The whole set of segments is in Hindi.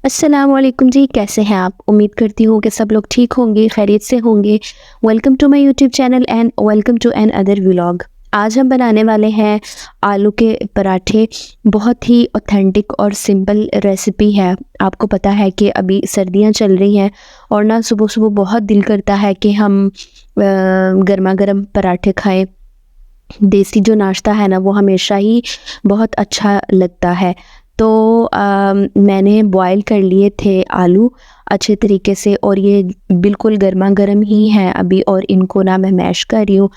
अस्सलामुअलैकुम जी, कैसे हैं आप? उम्मीद करती हूँ कि सब लोग ठीक होंगे, खैरियत से होंगे। Welcome to my YouTube channel and welcome to another vlog. आज हम बनाने वाले हैं आलू के पराठे। बहुत ही ऑथेंटिक और सिंपल रेसिपी है। आपको पता है कि अभी सर्दियाँ चल रही हैं और ना सुबह-सुबह बहुत दिल करता है कि हम गरमा-गरम पराठे खाएँ। देसी जो नाश्ता है ना वो हमेशा ही बहुत अच्छा लगता है। तो मैंने बॉयल कर लिए थे आलू अच्छे तरीके से और ये बिल्कुल गरमा-गरम ही हैं अभी और इनको ना मैं मैश कर रही हूँ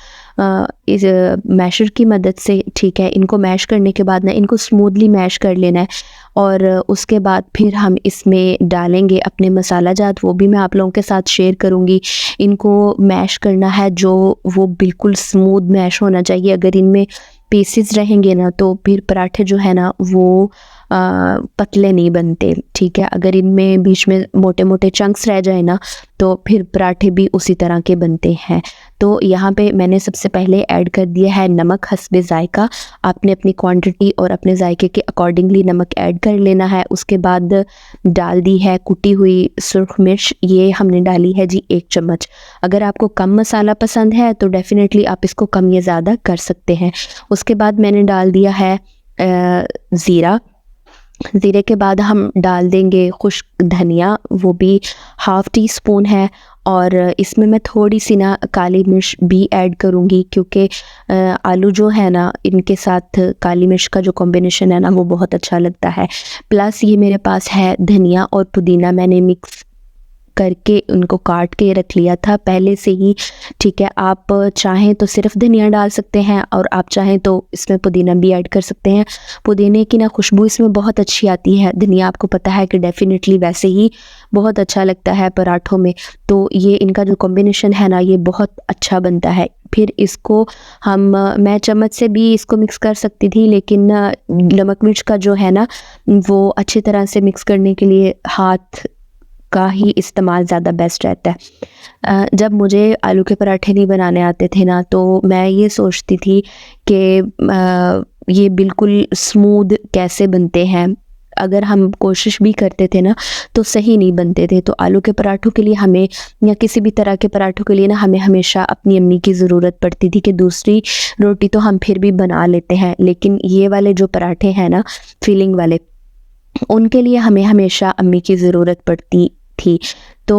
इस मैशर की मदद से, ठीक है। इनको मैश करने के बाद ना इनको स्मूथली मैश कर लेना है और उसके बाद फिर हम इसमें डालेंगे अपने मसाला जात, वो भी मैं आप लोगों के साथ शेयर करूँगी। इनको मैश करना है जो वो बिल्कुल स्मूथ मैश होना चाहिए। अगर इनमें पीसेस रहेंगे ना तो फिर पराठे जो है ना वो पतले नहीं बनते, ठीक है। अगर इनमें बीच में मोटे-मोटे चंक्स रह जाए ना तो फिर पराठे भी उसी तरह के बनते हैं। तो यहाँ पे मैंने सबसे पहले ऐड कर दिया है नमक हस्बे ज़ायक़ा। आपने अपनी क्वांटिटी और अपने ज़ायक़े के अकॉर्डिंगली नमक ऐड कर लेना है। उसके बाद डाल दी है कुटी हुई सुर्ख मिर्च, ये हमने डाली है जी 1 चम्मच। अगर आपको कम मसाला पसंद है तो डेफ़िनेटली आप इसको कम या ज़्यादा कर सकते हैं। उसके बाद मैंने डाल दिया है ज़ीरा। ज़ीरे के बाद हम डाल देंगे खुश्क धनिया, वो भी हाफ़ टी स्पून है। और इसमें मैं थोड़ी-सी ना काली मिर्च भी ऐड करूँगी क्योंकि आलू जो है ना इनके साथ काली मिर्च का जो कॉम्बिनेशन है ना वो बहुत अच्छा लगता है। प्लस ये मेरे पास है धनिया और पुदीना, मैंने मिक्स करके उनको काट के रख लिया था पहले से ही, ठीक है। आप चाहें तो सिर्फ़ धनिया डाल सकते हैं और आप चाहें तो इसमें पुदीना भी ऐड कर सकते हैं। पुदीने की ना खुशबू इसमें बहुत अच्छी आती है। धनिया आपको पता है कि डेफ़िनेटली वैसे ही बहुत अच्छा लगता है पराठों में। तो ये इनका जो कॉम्बिनेशन है ना ये बहुत अच्छा बनता है। फिर इसको हम मैं चम्मच से भी इसको मिक्स कर सकती थी लेकिन नमक मिर्च का जो है ना वो अच्छी तरह से मिक्स करने के लिए हाथ का ही इस्तेमाल ज़्यादा बेस्ट रहता है। जब मुझे आलू के पराठे नहीं बनाने आते थे ना तो मैं ये सोचती थी कि ये बिल्कुल स्मूथ कैसे बनते हैं। अगर हम कोशिश भी करते थे ना तो सही नहीं बनते थे। तो आलू के पराठों के लिए हमें या किसी भी तरह के पराठों के लिए ना हमें हमेशा अपनी अम्मी की ज़रूरत पड़ती थी कि दूसरी रोटी तो हम फिर भी बना लेते हैं लेकिन ये वाले जो पराठे हैं ना फिलिंग वाले, उनके लिए हमें हमेशा अम्मी की ज़रूरत पड़ती थी। तो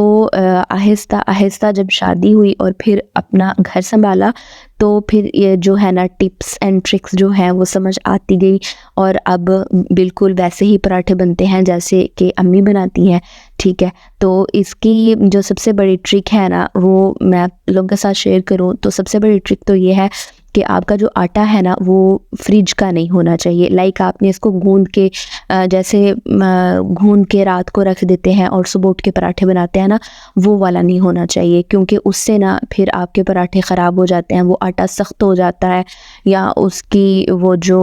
आहिस्ता-आहिस्ता जब शादी हुई और फिर अपना घर सँभाला तो फिर ये जो है ना टिप्स एंड ट्रिक्स जो हैं वो समझ आती गई और अब बिल्कुल वैसे ही पराठे बनते हैं जैसे कि अम्मी बनाती हैं, ठीक है। तो इसकी जो सबसे बड़ी ट्रिक है ना वो मैं आप लोगों के साथ शेयर करूँ तो सबसे बड़ी ट्रिक तो ये है कि आपका जो आटा है ना वो फ्रिज का नहीं होना चाहिए। लाइक आपने इसको गूँध के जैसे गूँध के रात को रख देते हैं और सुबह उठ के पराठे बनाते हैं ना, वो वाला नहीं होना चाहिए क्योंकि उससे ना फिर आपके पराठे ख़राब हो जाते हैं। वो आटा सख्त हो जाता है या उसकी वो जो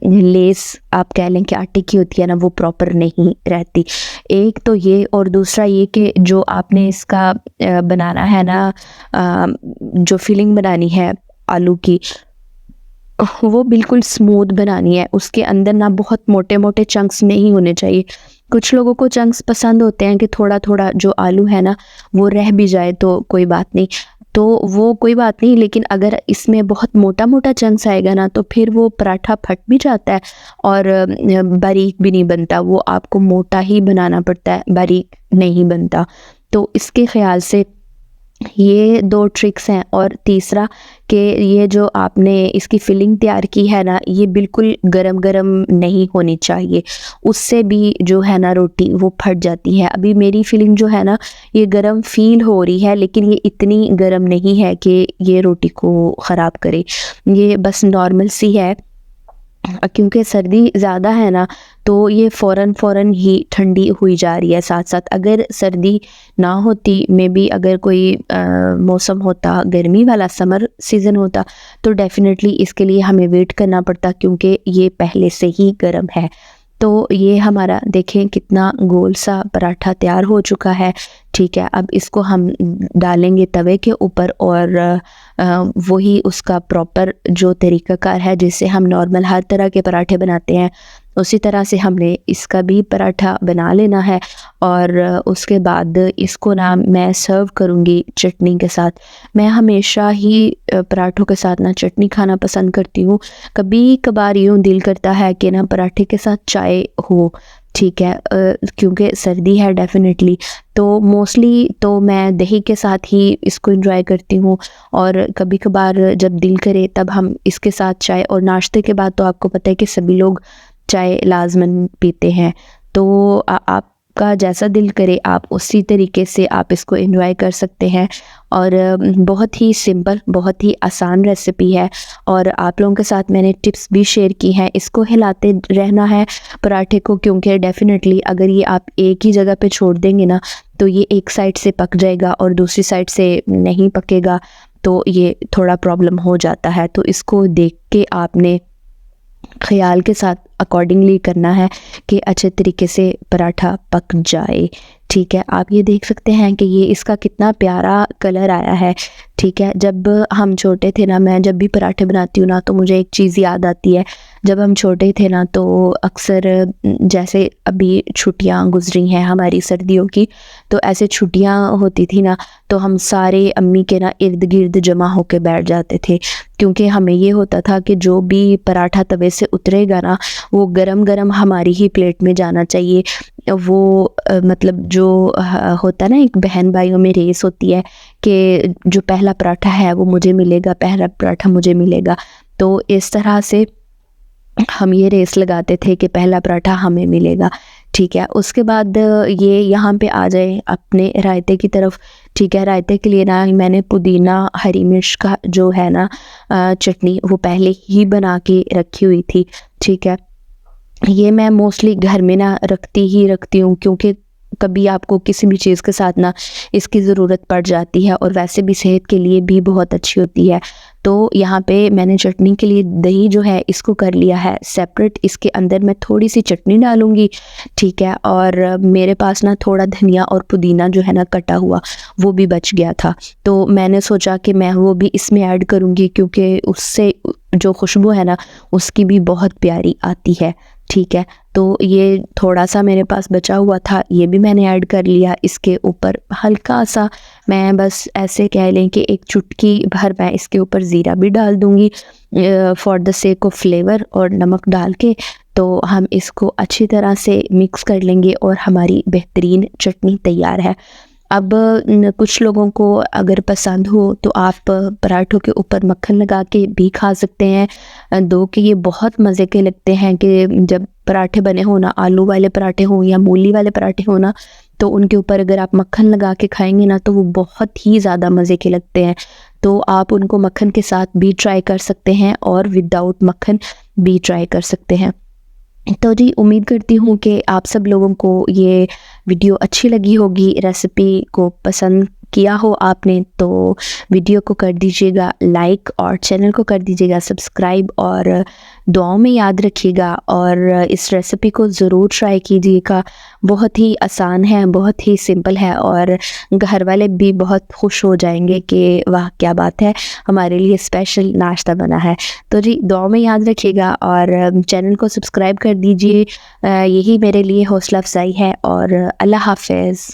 लेस आप कह लें कि आटे की होती है ना वो प्रॉपर नहीं रहती। एक तो ये और दूसरा ये कि जो आपने इसका बनाना है ना जो फिलिंग बनानी है आलू की, वो बिल्कुल स्मूथ बनानी है। उसके अंदर ना बहुत मोटे-मोटे चंक्स नहीं होने चाहिए। कुछ लोगों को चंक्स पसंद होते हैं कि थोड़ा-थोड़ा जो आलू है ना वो रह भी जाए तो कोई बात नहीं। तो वो कोई बात नहीं, लेकिन अगर इसमें बहुत मोटा-मोटा चंक्स आएगा ना तो फिर वो पराठा फट भी जाता है और बारीक भी नहीं बनता। वो आपको मोटा ही बनाना पड़ता है, बारीक नहीं बनता। तो इसके ख़्याल से ये 2 ट्रिक्स हैं। और तीसरा कि ये जो आपने इसकी फिलिंग तैयार की है ना ये बिल्कुल गरम-गरम नहीं होनी चाहिए, उससे भी जो है ना रोटी वो फट जाती है। अभी मेरी फिलिंग जो है ना ये गरम फ़ील हो रही है लेकिन ये इतनी गरम नहीं है कि ये रोटी को ख़राब करे, ये बस नॉर्मल सी है। क्योंकि सर्दी ज़्यादा है ना तो ये फ़ौरन ही ठंडी हुई जा रही है साथ-साथ। अगर सर्दी ना होती, मे बी अगर कोई मौसम होता गर्मी वाला, समर सीज़न होता तो डेफ़िनेटली इसके लिए हमें वेट करना पड़ता क्योंकि ये पहले से ही गर्म है। तो ये हमारा देखें कितना गोल सा पराठा तैयार हो चुका है, ठीक है। अब इसको हम डालेंगे तवे के ऊपर और वही उसका प्रॉपर जो तरीक़ाकार है जिससे हम नॉर्मल हर तरह के पराठे बनाते हैं उसी तरह से हमने इसका भी पराठा बना लेना है। और उसके बाद इसको ना मैं सर्व करूँगी चटनी के साथ। मैं हमेशा ही पराठों के साथ ना चटनी खाना पसंद करती हूँ। कभी कभार यूँ दिल करता है कि ना पराठे के साथ चाय हो, ठीक है, क्योंकि सर्दी है डेफ़िनेटली, तो मोस्टली तो मैं दही के साथ ही इसको एंजॉय करती हूँ। और कभी कभार जब दिल करे तब हम इसके साथ चाय, और नाश्ते के बाद तो आपको पता है कि सभी लोग चाय लाज़मन पीते हैं। तो आपका जैसा दिल करे आप उसी तरीके से आप इसको एंजॉय कर सकते हैं। और बहुत ही सिंपल, बहुत ही आसान रेसिपी है, और आप लोगों के साथ मैंने टिप्स भी शेयर की हैं। इसको हिलाते रहना है पराठे को, क्योंकि डेफ़िनेटली अगर ये आप एक ही जगह पे छोड़ देंगे ना तो ये एक साइड से पक जाएगा और दूसरी साइड से नहीं पकेगा, तो ये थोड़ा प्रॉब्लम हो जाता है। तो इसको देख के आपने ख़्याल के साथ अकॉर्डिंगली करना है कि अच्छे तरीके से पराठा पक जाए, ठीक है। आप ये देख सकते हैं कि ये इसका कितना प्यारा कलर आया है, ठीक है। जब हम छोटे थे ना, मैं जब भी पराठे बनाती हूँ ना तो मुझे एक चीज़ याद आती है। जब हम छोटे थे ना तो अक्सर जैसे अभी छुट्टियाँ गुजरी हैं हमारी सर्दियों की, तो ऐसे छुट्टियाँ होती थी ना तो हम सारे अम्मी के ना इर्द गिर्द जमा होकर बैठ जाते थे, क्योंकि हमें ये होता था कि जो भी पराठा तवे से उतरेगा ना वो गरम गरम हमारी ही प्लेट में जाना चाहिए। वो मतलब जो होता है ना, एक बहन भाइयों में रेस होती है कि जो पहला पराठा है वो मुझे मिलेगा, पहला पराठा मुझे मिलेगा। तो इस तरह से हम ये रेस लगाते थे कि पहला पराठा हमें मिलेगा, ठीक है। उसके बाद ये यहाँ पे आ जाए अपने रायते की तरफ, ठीक है। रायते के लिए ना मैंने पुदीना हरी मिर्च का जो है ना चटनी वो पहले ही बना के रखी हुई थी, ठीक है। ये मैं मोस्टली घर में ना रखती हूँ, क्योंकि कभी आपको किसी भी चीज़ के साथ ना इसकी ज़रूरत पड़ जाती है, और वैसे भी सेहत के लिए भी बहुत अच्छी होती है। तो यहाँ पे मैंने चटनी के लिए दही जो है इसको कर लिया है सेपरेट। इसके अंदर मैं थोड़ी सी चटनी डालूँगी, ठीक है। और मेरे पास ना थोड़ा धनिया और पुदीना जो है ना कटा हुआ वो भी बच गया था, तो मैंने सोचा कि मैं वो भी इसमें ऐड करूँगी, क्योंकि उससे जो खुशबू है ना उसकी भी बहुत प्यारी आती है, ठीक है। तो ये थोड़ा सा मेरे पास बचा हुआ था, ये भी मैंने ऐड कर लिया। इसके ऊपर हल्का सा मैं बस ऐसे कह लें कि एक चुटकी भर मैं इसके ऊपर ज़ीरा भी डाल दूँगी for the sake of flavour, और नमक डाल के तो हम इसको अच्छी तरह से मिक्स कर लेंगे और हमारी बेहतरीन चटनी तैयार है। अब कुछ लोगों को अगर पसंद हो तो आप पराठों के ऊपर मक्खन लगा के भी खा सकते हैं। दो कि ये बहुत मज़े के लगते हैं कि जब पराठे बने हो ना, आलू वाले पराठे हों या मूली वाले पराठे हो ना, तो उनके ऊपर अगर आप मक्खन लगा के खाएंगे ना तो वो बहुत ही ज़्यादा मज़े के लगते हैं। तो आप उनको मक्खन के साथ भी ट्राई कर सकते हैं और विदाउट मक्खन भी ट्राई कर सकते हैं। तो जी उम्मीद करती हूँ कि आप सब लोगों को ये वीडियो अच्छी लगी होगी, रेसिपी को पसंद किया हो आपने तो वीडियो को कर दीजिएगा लाइक और चैनल को कर दीजिएगा सब्सक्राइब, और दुआओं में याद रखिएगा और इस रेसिपी को ज़रूर ट्राई कीजिएगा। बहुत ही आसान है, बहुत ही सिंपल है, और घर वाले भी बहुत खुश हो जाएंगे कि वाह क्या बात है, हमारे लिए स्पेशल नाश्ता बना है। तो जी दुआओं में याद रखिएगा और चैनल को सब्सक्राइब कर दीजिए। यही मेरे लिए हौसला अफजाई है, और अल्लाह हाफ़िज़।